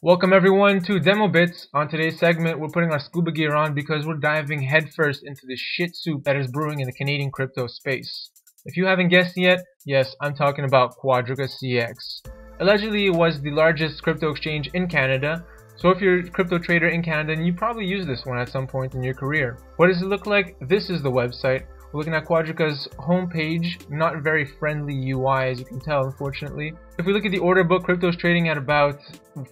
Welcome everyone to DemoBits. On today's segment, we're putting our scuba gear on because we're diving headfirst into the shit soup that is brewing in the Canadian crypto space. If you haven't guessed yet, yes, I'm talking about QuadrigaCX. Allegedly, it was the largest crypto exchange in Canada, so if you're a crypto trader in Canada, then you probably use this one at some point in your career. What does it look like? This is the website. We're looking at Quadriga's homepage, not very friendly UI as you can tell, unfortunately. If we look at the order book, crypto is trading at about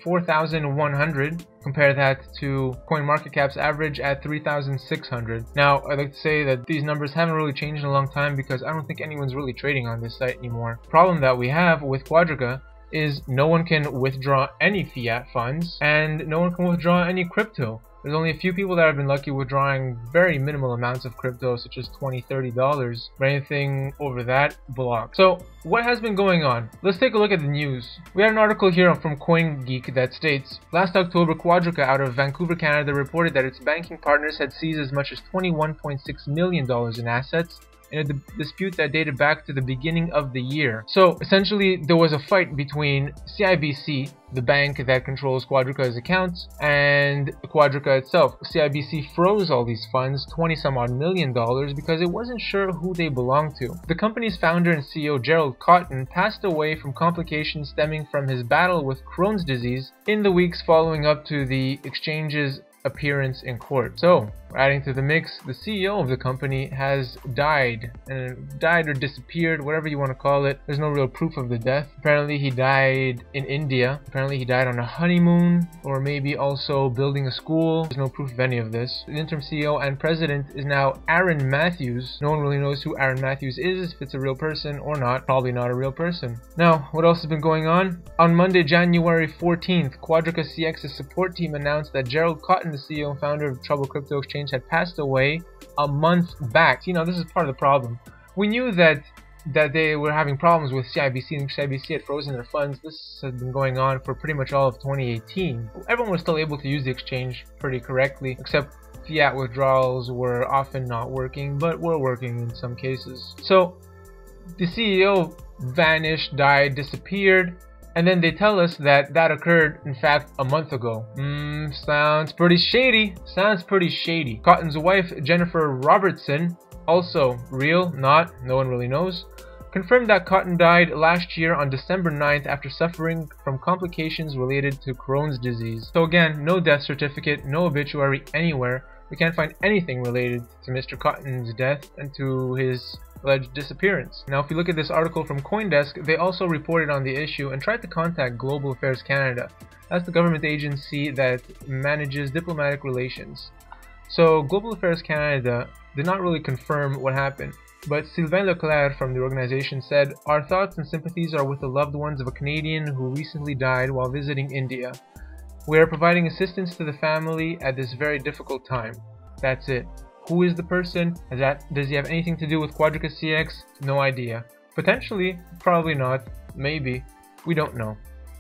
4,100. Compare that to CoinMarketCap's average at 3,600. Now, I'd like to say that these numbers haven't really changed in a long time because I don't think anyone's really trading on this site anymore. The problem that we have with Quadriga is no one can withdraw any fiat funds and no one can withdraw any crypto. There's only a few people that have been lucky withdrawing very minimal amounts of crypto, such as $20, $30, but anything over that, blocked. So, what has been going on? Let's take a look at the news. We had an article here from CoinGeek that states, last October, Quadriga out of Vancouver, Canada reported that its banking partners had seized as much as $21.6 million in assets in a dispute that dated back to the beginning of the year. So essentially there was a fight between CIBC, the bank that controls Quadriga's accounts, and Quadriga itself. CIBC froze all these funds, 20 some odd million dollars, because it wasn't sure who they belonged to. The company's founder and CEO Gerald Cotton passed away from complications stemming from his battle with Crohn's disease in the weeks following up to the exchange's appearance in court. So, adding to the mix, the CEO of the company has died or disappeared, whatever you want to call it. There's no real proof of the death. Apparently he died in India. Apparently he died on a honeymoon, or maybe also building a school. There's no proof of any of this. The interim CEO and president is now Aaron Matthews. No one really knows who Aaron Matthews is, if it's a real person or not. Probably not a real person. Now, what else has been going on? On Monday, January 14th, QuadrigaCX's support team announced that Gerald Cotton, the CEO and founder of Trouble Crypto Exchange, had passed away a month back. You know, this is part of the problem. We knew that they were having problems with CIBC, and CIBC had frozen their funds. This has been going on for pretty much all of 2018. Everyone was still able to use the exchange pretty correctly, except fiat withdrawals were often not working, but were working in some cases. So the CEO vanished, died, disappeared, and then they tell us that that occurred, in fact, a month ago. Sounds pretty shady. Sounds pretty shady. Cotton's wife, Jennifer Robertson, also real, not, no one really knows, confirmed that Cotton died last year on December 9th after suffering from complications related to Crohn's disease. So again, no death certificate, no obituary anywhere. We can't find anything related to Mr. Cotton's death and to his alleged disappearance. Now, if you look at this article from CoinDesk, they also reported on the issue and tried to contact Global Affairs Canada. That's the government agency that manages diplomatic relations. So, Global Affairs Canada did not really confirm what happened, but Sylvain Leclerc from the organization said, "Our thoughts and sympathies are with the loved ones of a Canadian who recently died while visiting India. We are providing assistance to the family at this very difficult time." That's it. Who is the person? Does he have anything to do with QuadrigaCX? No idea. Potentially, probably not, maybe. We don't know.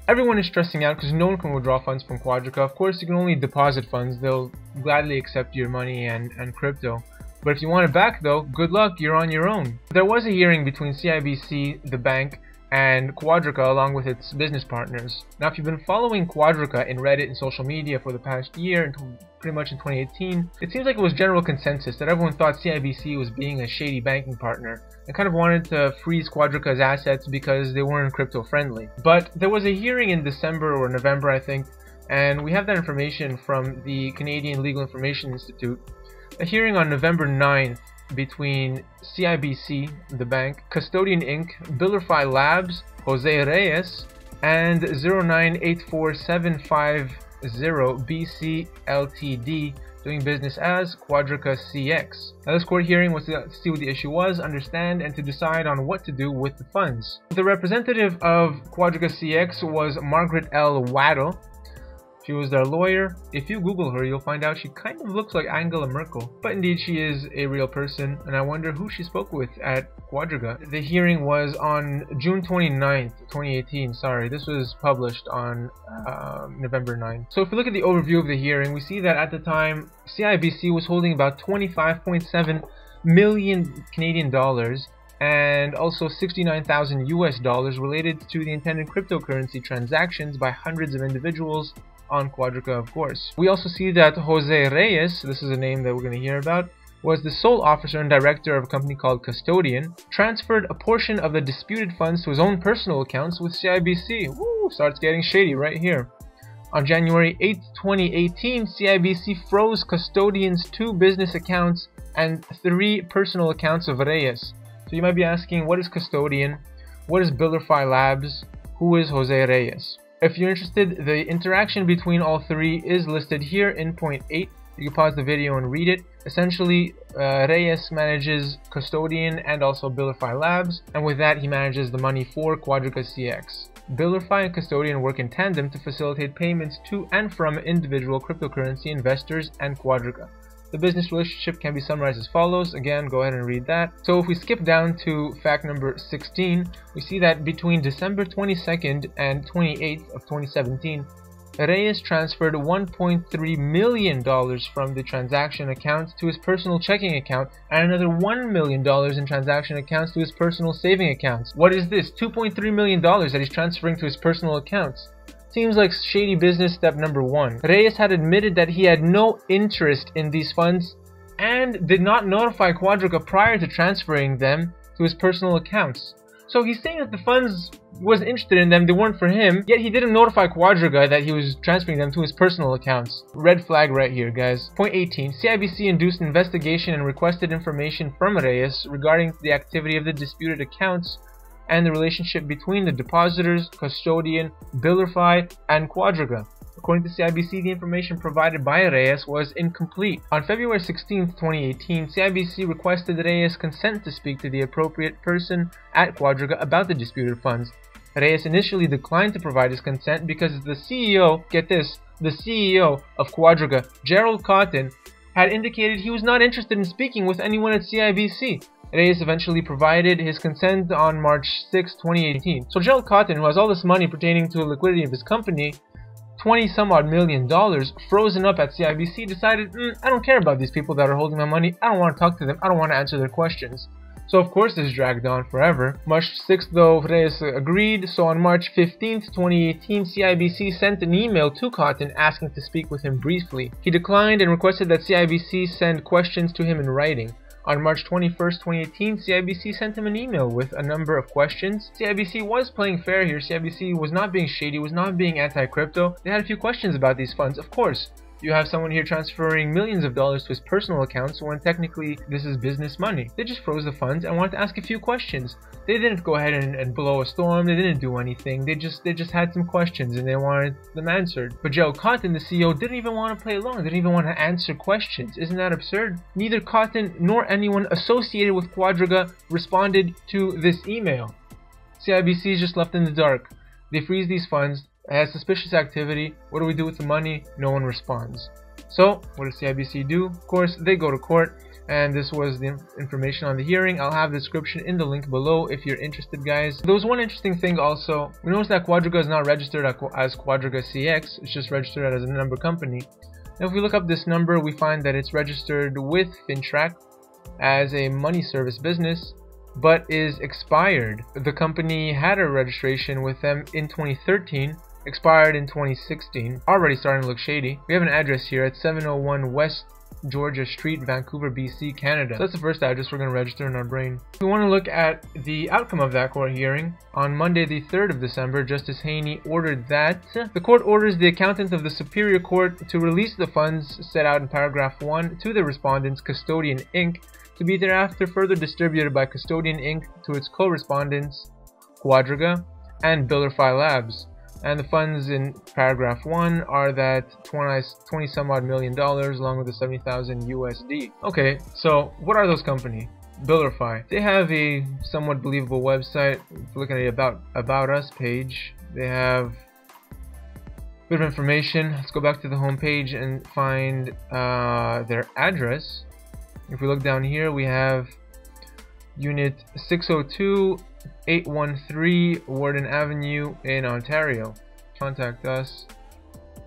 Everyone is stressing out because no one can withdraw funds from Quadriga. Of course, you can only deposit funds. They'll gladly accept your money and crypto. But if you want it back though, good luck, you're on your own. There was a hearing between CIBC, the bank, and Quadriga along with its business partners. Now, if you've been following Quadriga in Reddit and social media for the past year, pretty much in 2018, it seems like it was general consensus that everyone thought CIBC was being a shady banking partner and kind of wanted to freeze Quadriga's assets because they weren't crypto friendly. But there was a hearing in December or November, I think, and we have that information from the Canadian Legal Information Institute. A hearing on November 9th between CIBC, the bank, Custodian Inc., BillerFi Labs, Jose Reyes, and 0984750BC Ltd, doing business as QuadrigaCX. Now, this court hearing was to see what the issue was, understand, and to decide on what to do with the funds. The representative of QuadrigaCX was Margaret L. Waddell. She was their lawyer. If you Google her, you'll find out she kind of looks like Angela Merkel. But indeed, she is a real person, and I wonder who she spoke with at Quadriga. The hearing was on June 29th, 2018. Sorry, this was published on November 9th. So if we look at the overview of the hearing, we see that at the time, CIBC was holding about 25.7 million Canadian dollars and also 69,000 US dollars related to the intended cryptocurrency transactions by hundreds of individuals on Quadriga, of course. We also see that Jose Reyes, this is a name that we're going to hear about, was the sole officer and director of a company called Custodian, transferred a portion of the disputed funds to his own personal accounts with CIBC. Woo, starts getting shady right here. On January 8, 2018, CIBC froze Custodian's 2 business accounts and 3 personal accounts of Reyes. So you might be asking, what is Custodian? What is BuilderFi Labs? Who is Jose Reyes? If you're interested, the interaction between all 3 is listed here in point 8. You can pause the video and read it. Essentially, Reyes manages Custodian and also BuilderFi Labs, and with that he manages the money for QuadrigaCX. BuilderFi and Custodian work in tandem to facilitate payments to and from individual cryptocurrency investors and Quadriga. The business relationship can be summarized as follows. Again, go ahead and read that. So if we skip down to fact number 16, we see that between December 22nd and 28th of 2017, Reyes transferred $1.3 million from the transaction accounts to his personal checking account and another $1 million in transaction accounts to his personal saving accounts. What is this? $2.3 million that he's transferring to his personal accounts. Seems like shady business step number 1. Reyes had admitted that he had no interest in these funds and did not notify Quadriga prior to transferring them to his personal accounts. So he's saying that the funds wasn't interested in them, they weren't for him, yet he didn't notify Quadriga that he was transferring them to his personal accounts. Red flag right here, guys. Point 18. CIBC induced an investigation and requested information from Reyes regarding the activity of the disputed accounts and the relationship between the depositors, Custodian, BuilderFi, and Quadriga. According to CIBC, the information provided by Reyes was incomplete. On February 16, 2018, CIBC requested Reyes consent to speak to the appropriate person at Quadriga about the disputed funds. Reyes initially declined to provide his consent because the CEO, get this, the CEO of Quadriga, Gerald Cotton, had indicated he was not interested in speaking with anyone at CIBC. Reyes eventually provided his consent on March 6, 2018. So Gerald Cotton, who has all this money pertaining to the liquidity of his company, $20-some-odd million, frozen up at CIBC, decided, I don't care about these people that are holding my money. I don't want to talk to them. I don't want to answer their questions. So of course this dragged on forever. March 6th though, Reyes agreed. So on March 15th, 2018, CIBC sent an email to Cotton asking to speak with him briefly. He declined and requested that CIBC send questions to him in writing. On March 21st, 2018, CIBC sent him an email with a number of questions. CIBC was playing fair here. CIBC was not being shady, was not being anti-crypto. They had a few questions about these funds. Of course, you have someone here transferring millions of dollars to his personal accounts when technically this is business money. They just froze the funds and wanted to ask a few questions. They didn't go ahead and blow a storm. They didn't do anything. They just had some questions and they wanted them answered. But Joe Cotton, the CEO, didn't even want to play along. Didn't even want to answer questions. Isn't that absurd? Neither Cotton nor anyone associated with Quadriga responded to this email. CIBC is just left in the dark. They freeze these funds. It has suspicious activity. What do we do with the money? No one responds. So, what does CIBC do? Of course, they go to court, and this was the information on the hearing. I'll have the description in the link below if you're interested, guys. There was one interesting thing also. We noticed that Quadriga is not registered as QuadrigaCX. It's just registered as a number company. Now, if we look up this number, we find that it's registered with FINTRAC as a money service business, but is expired. The company had a registration with them in 2013. Expired in 2016, already starting to look shady. We have an address here at 701 West Georgia Street, Vancouver, BC, Canada. So that's the first address we're going to register in our brain. We want to look at the outcome of that court hearing. On Monday the 3rd of December, Justice Haney ordered that the court orders the accountant of the Superior Court to release the funds set out in paragraph 1 to the respondents, Custodian Inc., to be thereafter further distributed by Custodian Inc. to its co-respondents, Quadriga and BuilderFi Labs. And the funds in paragraph 1 are that 20 some odd million dollars along with the 70,000 USD. Okay, so what are those companies? BuilderFi. They have a somewhat believable website. If you're looking at the about us page, they have a bit of information. Let's go back to the home page and find their address. If we look down here, we have Unit 602 813 Warden Avenue in Ontario. Contact us.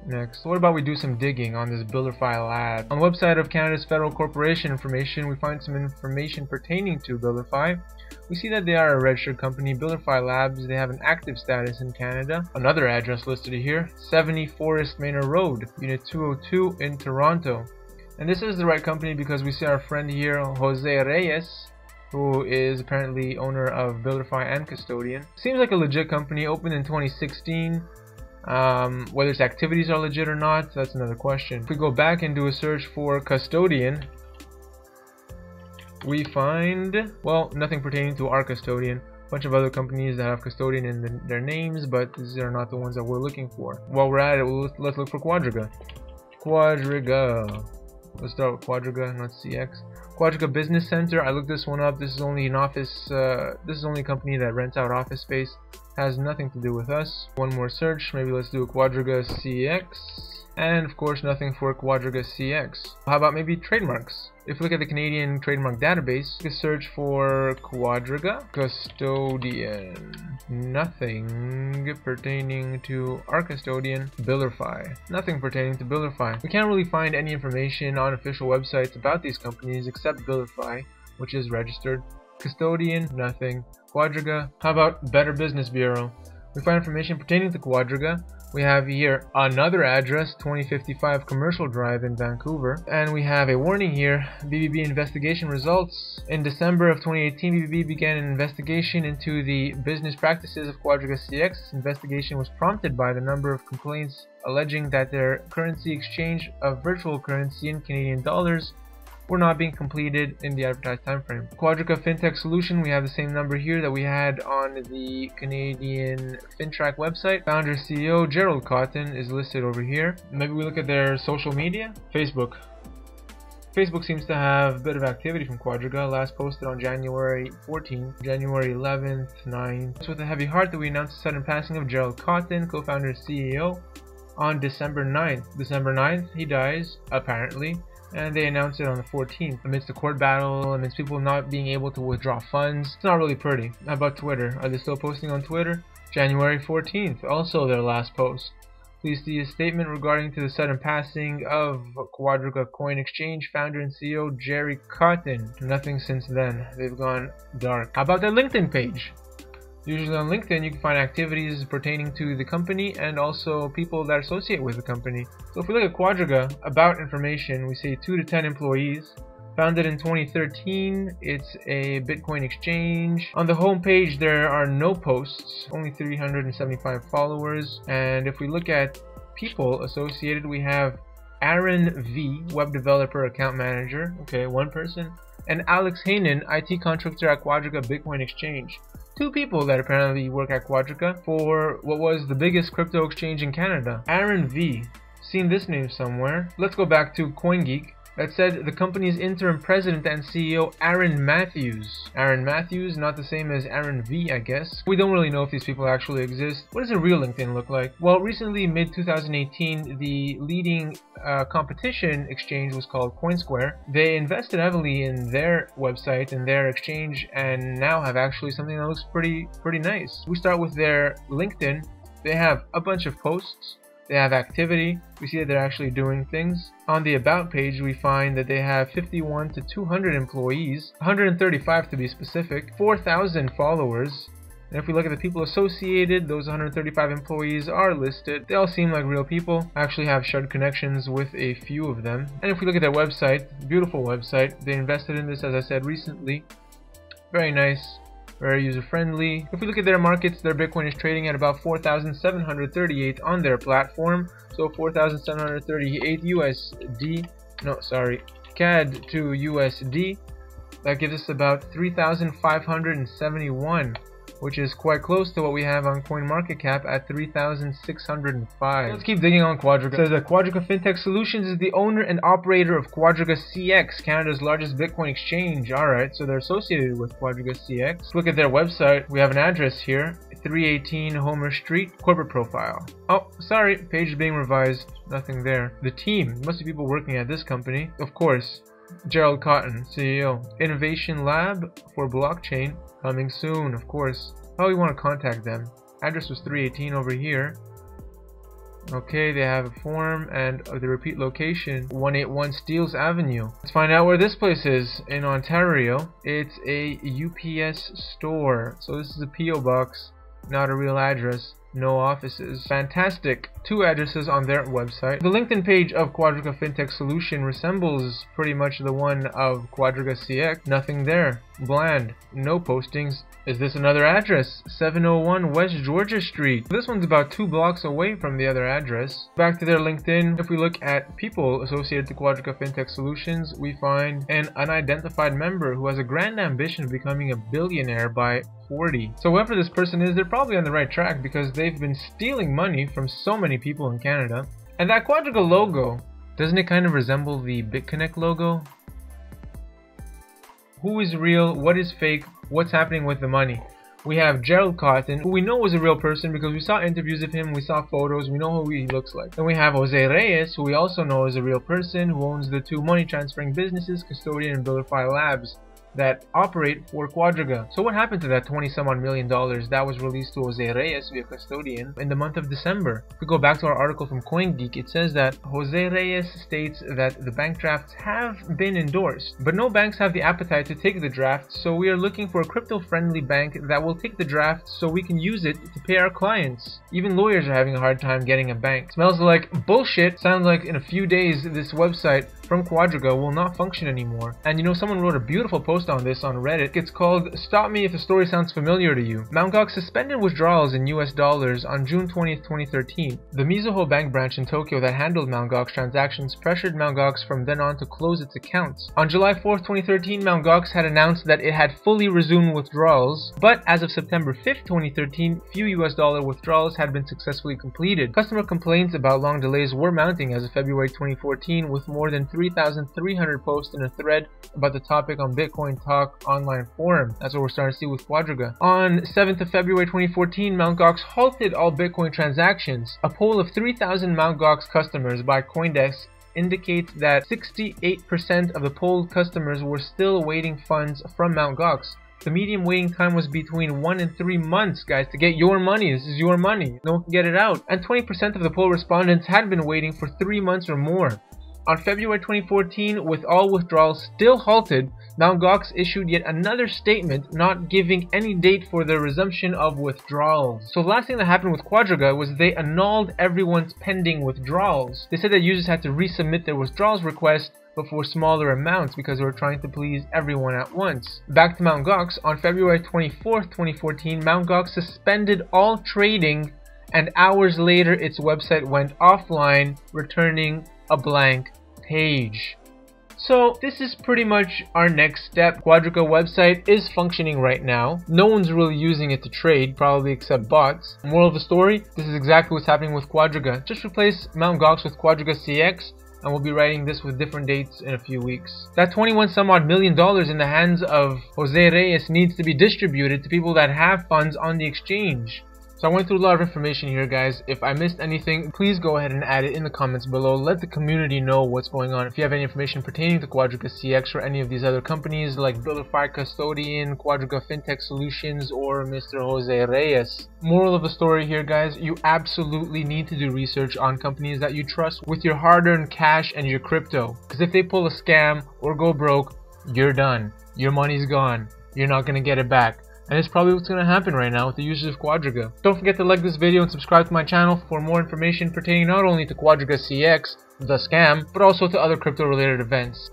Next, what about we do some digging on this BuilderFi Lab? On the website of Canada's Federal Corporation Information, we find some information pertaining to BuilderFi. We see that they are a registered company, BuilderFi Labs. They have an active status in Canada. Another address listed here, 70 Forest Manor Road, Unit 202 in Toronto. And this is the right company because we see our friend here, Jose Reyes, who is apparently owner of BuilderFi and Custodian. Seems like a legit company, opened in 2016. Whether its activities are legit or not, that's another question. If we go back and do a search for Custodian, we find, well, nothing pertaining to our Custodian. A bunch of other companies that have Custodian in their names, but these are not the ones that we're looking for. While we're at it, let's look for Quadriga. Let's start with Quadriga, not CX. Quadriga Business Center. I looked this one up. This is only an office. This is only a company that rents out office space. Has nothing to do with us. One more search. Maybe let's do a QuadrigaCX. And of course, nothing for QuadrigaCX. How about maybe trademarks? If we look at the Canadian trademark database, we can search for Quadriga Custodian. Nothing pertaining to our Custodian. BuilderFi. Nothing pertaining to BuilderFi. We can't really find any information on official websites about these companies except BuilderFi, which is registered. Custodian, nothing. Quadriga. How about Better Business Bureau? We find information pertaining to Quadriga. We have here another address, 2055 Commercial Drive in Vancouver. And we have a warning here, BBB investigation results. In December of 2018, BBB began an investigation into the business practices of QuadrigaCX. This investigation was prompted by the number of complaints alleging that their currency exchange of virtual currency in Canadian dollars were not being completed in the advertised time frame. Quadriga FinTech Solution, we have the same number here that we had on the Canadian FinTrack website. Founder CEO Gerald Cotton is listed over here. Maybe we look at their social media. Facebook. Facebook seems to have a bit of activity from Quadriga. Last posted on January 14th, January 11th, 9th. It's with a heavy heart that we announced the sudden passing of Gerald Cotton, co-founder and CEO, on December 9th. December 9th, he dies, apparently. And they announced it on the 14th. Amidst the court battle, amidst people not being able to withdraw funds. It's not really pretty. How about Twitter? Are they still posting on Twitter? January 14th, also their last post. Please see a statement regarding to the sudden passing of Quadriga Coin Exchange founder and CEO Jerry Cotton. Nothing since then. They've gone dark. How about their LinkedIn page? Usually on LinkedIn you can find activities pertaining to the company and also people that associate with the company. So if we look at Quadriga, about information, we say 2 to 10 employees. Founded in 2013, it's a Bitcoin exchange. On the home page there are no posts, only 375 followers. And if we look at people associated, we have Aaron V, web developer, account manager, okay, one person, and Alex Haynen, IT contractor at Quadriga Bitcoin Exchange. 2 people that apparently work at Quadriga for what was the biggest crypto exchange in Canada. Aaron V. Seen this name somewhere. Let's go back to CoinGeek. That said the company's interim president and CEO Aaron Matthews. Aaron Matthews, not the same as Aaron V, I guess. We don't really know if these people actually exist. What does a real LinkedIn look like? Well, recently, mid-2018, the leading competition exchange was called CoinSquare. They invested heavily in their website and their exchange and now have actually something that looks pretty nice. We start with their LinkedIn. They have a bunch of posts. They have activity. We see that they're actually doing things. On the About page, we find that they have 51 to 200 employees, 135 to be specific, 4,000 followers. And if we look at the people associated, those 135 employees are listed. They all seem like real people. I actually have shared connections with a few of them. And if we look at their website, beautiful website. They invested in this, as I said, recently. Very nice. Very user-friendly. If we look at their markets, their Bitcoin is trading at about 4,738 on their platform. So 4,738 USD, no, sorry, CAD to USD. That gives us about 3,571, which is quite close to what we have on CoinMarketCap at 3,605. Let's keep digging on Quadriga. It says that Quadriga FinTech Solutions is the owner and operator of QuadrigaCX, Canada's largest Bitcoin exchange. Alright, so they're associated with QuadrigaCX. Let's look at their website. We have an address here, 318 Homer Street, corporate profile. Oh, sorry, page is being revised. Nothing there. The team, must be people working at this company. Of course, Gerald Cotton, CEO. Innovation Lab for blockchain. Coming soon, of course. Oh, we want to contact them. Address was 318 over here. Okay, they have a form and the repeat location, 181 Steeles Avenue. Let's find out where this place is. In Ontario, it's a UPS store. So this is a P.O. box, not a real address. No offices. Fantastic. 2 addresses on their website. The LinkedIn page of Quadriga Fintech Solution resembles pretty much the one of QuadrigaCX. Nothing there. Bland. No postings. Is this another address? 701 West Georgia Street. This one's about 2 blocks away from the other address. Back to their LinkedIn. If we look at people associated to Quadriga Fintech Solutions, we find an unidentified member who has a grand ambition of becoming a billionaire by 40. So whoever this person is, they're probably on the right track because they've been stealing money from so many people in Canada. And that Quadriga logo, doesn't it kind of resemble the BitConnect logo? Who is real? What is fake? What's happening with the money? We have Gerald Cotton, who we know was a real person because we saw interviews of him, we saw photos, we know who he looks like. Then we have Jose Reyes, who we also know is a real person, who owns the 2 money transferring businesses, Custodian and BuilderFi Labs, that operate for Quadriga. So what happened to that 20-some-odd million that was released to Jose Reyes via Custodian in the month of December? If we go back to our article from CoinGeek, it says that Jose Reyes states that the bank drafts have been endorsed, but no banks have the appetite to take the draft, so we are looking for a crypto-friendly bank that will take the draft so we can use it to pay our clients. Even lawyers are having a hard time getting a bank. Smells like bullshit. Sounds like in a few days this website from Quadriga will not function anymore. And you know, someone wrote a beautiful post on this on Reddit. It's called "Stop Me If the Story Sounds Familiar to You." Mt. Gox suspended withdrawals in US dollars on June 20th, 2013. The Mizuho Bank branch in Tokyo that handled Mt. Gox transactions pressured Mt. Gox from then on to close its accounts. On July 4th, 2013, Mt. Gox had announced that it had fully resumed withdrawals, but as of September 5th, 2013, few US dollar withdrawals had been successfully completed. Customer complaints about long delays were mounting as of February 2014, with more than 3,300 posts in a thread about the topic on Bitcoin Talk online forum. That's what we're starting to see with Quadriga. On 7th of February 2014, Mt. Gox halted all Bitcoin transactions. A poll of 3,000 Mt. Gox customers by CoinDesk indicates that 68% of the polled customers were still awaiting funds from Mt. Gox. The median waiting time was between 1 and 3 months, guys, to get your money. This is your money. No one can get it out. And 20% of the poll respondents had been waiting for 3 months or more. On February 2014, with all withdrawals still halted, Mt. Gox issued yet another statement not giving any date for the resumption of withdrawals. So the last thing that happened with Quadriga was they annulled everyone's pending withdrawals. They said that users had to resubmit their withdrawals request but for smaller amounts because they were trying to please everyone at once. Back to Mt. Gox, on February 24th, 2014, Mt. Gox suspended all trading, and hours later its website went offline, returning a blank page. So this is pretty much our next step. Quadriga website is functioning right now. No one's really using it to trade, probably except bots. Moral of the story, this is exactly what's happening with Quadriga. Just replace Mt. Gox with QuadrigaCX, and we'll be writing this with different dates in a few weeks. That 21-some-odd million in the hands of Jose Reyes needs to be distributed to people that have funds on the exchange. So I went through a lot of information here, guys. If I missed anything, please go ahead and add it in the comments below. Let the community know what's going on. If you have any information pertaining to QuadrigaCX or any of these other companies like BuilderFi Custodian, Quadriga Fintech Solutions, or Mr. Jose Reyes. Moral of the story here, guys, you absolutely need to do research on companies that you trust with your hard-earned cash and your crypto. Because if they pull a scam or go broke, you're done. Your money's gone. You're not going to get it back. And it's probably what's going to happen right now with the users of Quadriga. Don't forget to like this video and subscribe to my channel for more information pertaining not only to QuadrigaCX, the scam, but also to other crypto related events.